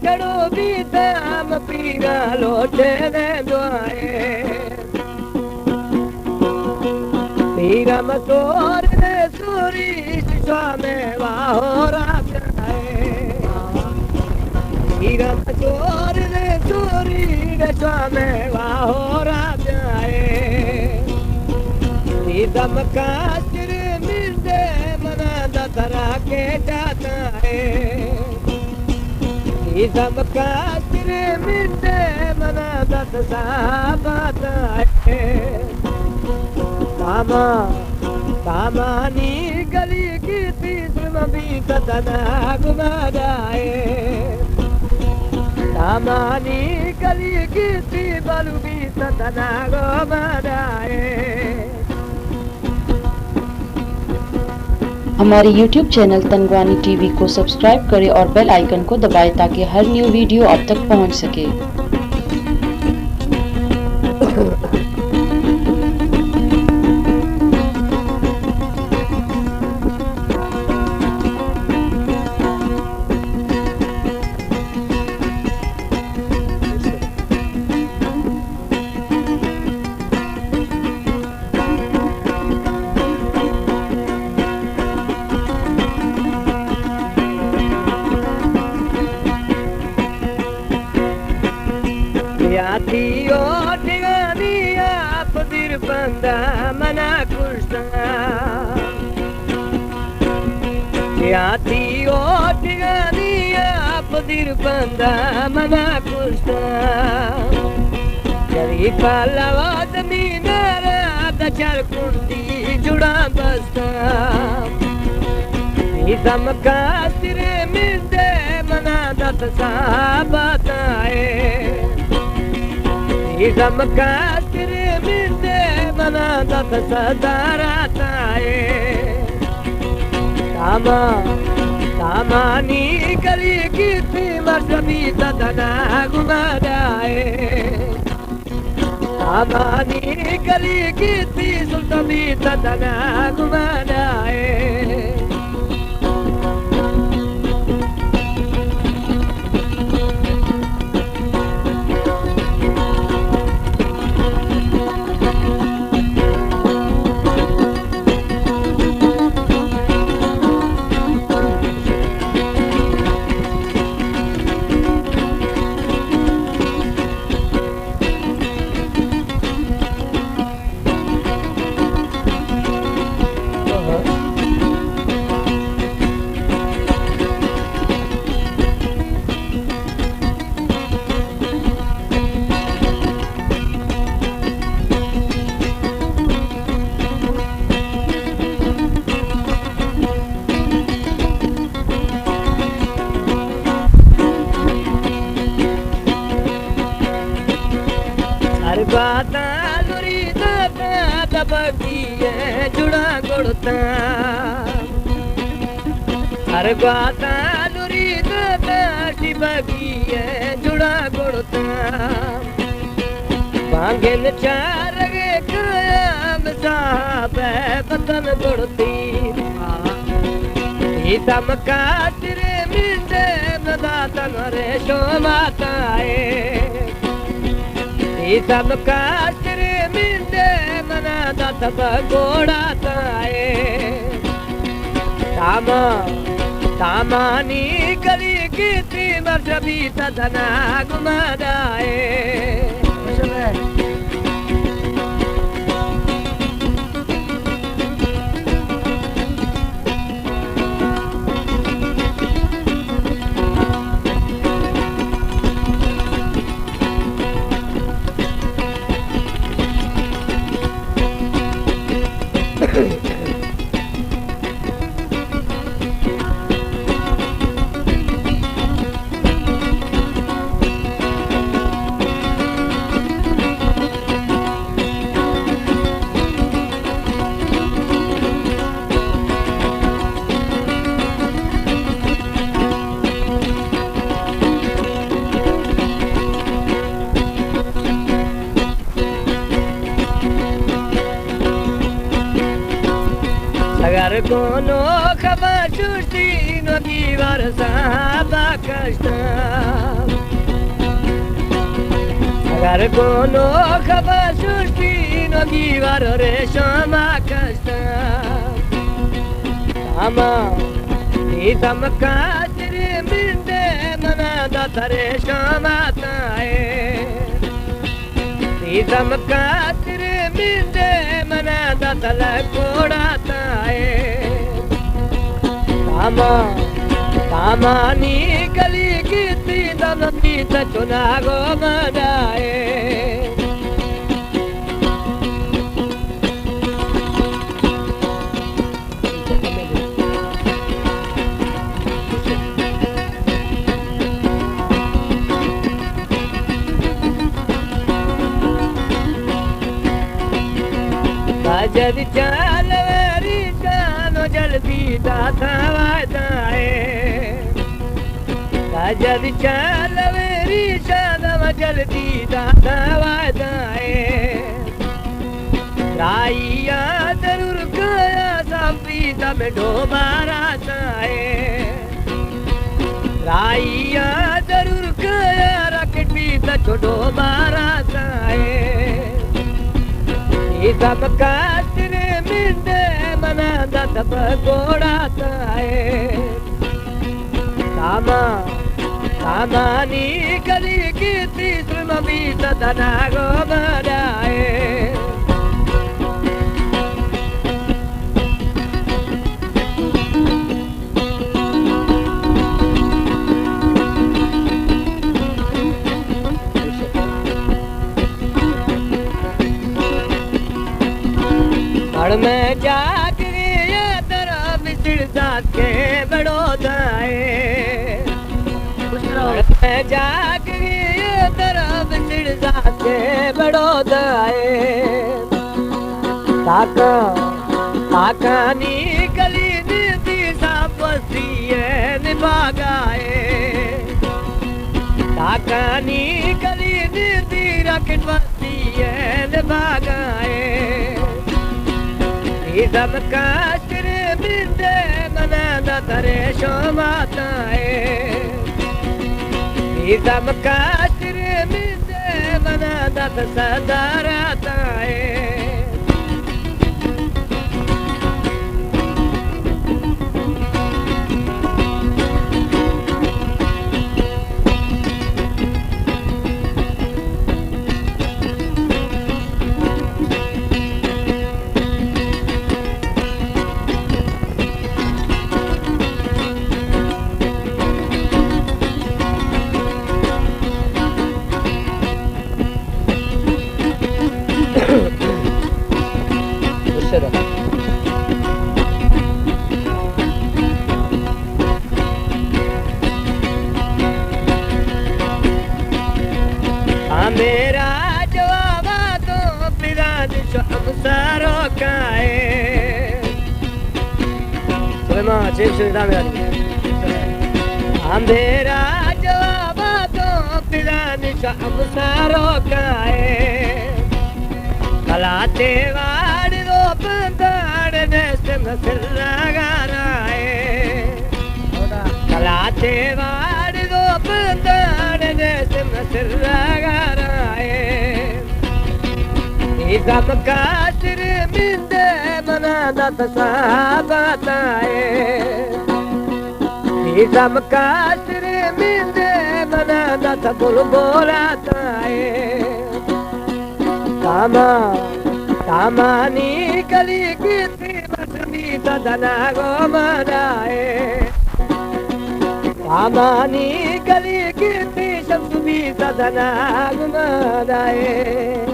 छड़ो भी दाम पीरा लोटे वेंदो आहे पीरा मसोर ने सूरी स्वामे वाहो रात आहे पीरा मसोर ने सूरी स्वामे वाहो रात आहे दम कासिर मिर्दे मना दतरा के जाता है दम कासिर मिर्दे मना दत साबाता है कामा कामानी गली की तीसर भी ततना गुमारा है कामानी गली की ती बलु भी ततना गुमारा है। हमारे YouTube चैनल तनगवानी टीवी को सब्सक्राइब करें और बेल आइकन को दबाएं ताकि हर न्यू वीडियो आप तक पहुंच सके। Yatiyo tigani apadir banda mana kusta Yatiyo tigani apadir banda mana kusta Jari palawad minara dachar kundi juda basta Nizam kasire minde mana dat sabata hai Izam kasir minde mana dat sadarata hai Tama tamani kali kiti marjabi tadana gumada hai Tamani kali kiti sultani tadana gumada hai बाता लुरी दाता दबकिए जुड़ा गुड़ता हर बाता लुरी दाता शिबकिए जुड़ा गुड़ता बांगन चार गे कायम साहब बतन गुड़ती दम कातिर मिंदे नदातन रे show माताए Izam kasir minde mana dat bagoda tae Tama tamani kali kiti marjabi tadana gumada hai Agar kono kaba chusti no divar sa ba kashta Gar kono khabasuti no givar reshama kasta ama idam katri minde manada reshama tae idam katri minde manada talakoda tae ama tamani kali kiti damati chunago madae Jadi jalari jano jalbi datha vadae Jadi jalari jano jalbi datha vadae Raiya darur gaya sampi tam dobara jae Raiya darur gaya raket bhi dobara jae Idam katri minde manada pagoda tae Tamani kali kiti srimami sadanago madae में जाग गया तेरा बिछड़ के बड़ो दाए में जाग गया तेरा बिछड़ के बड़ो दाए ताकानी गली नीति सापसी निभागाए ताकानी गली नीति रखट बसी निभागाए Idam katri minde manada reshama tae Idam katri minde manada sadara tae मेरा जवाब तो पिराज हमसारो काए सुलेमा जेब सुलेमा मेरा जवाब तो पिराज हमसारो काए कलाते वाड़ रो पंदाड़ ने सिर लगाए कलाते वाड़ रो पंदाड़ ने सिर लगाए Idam katri minde manada sabatae Idam katri minde manada bulbolatae Tamani kali kiti masmi sadanago madae Tamani kali kiti shamsumi sadanago madae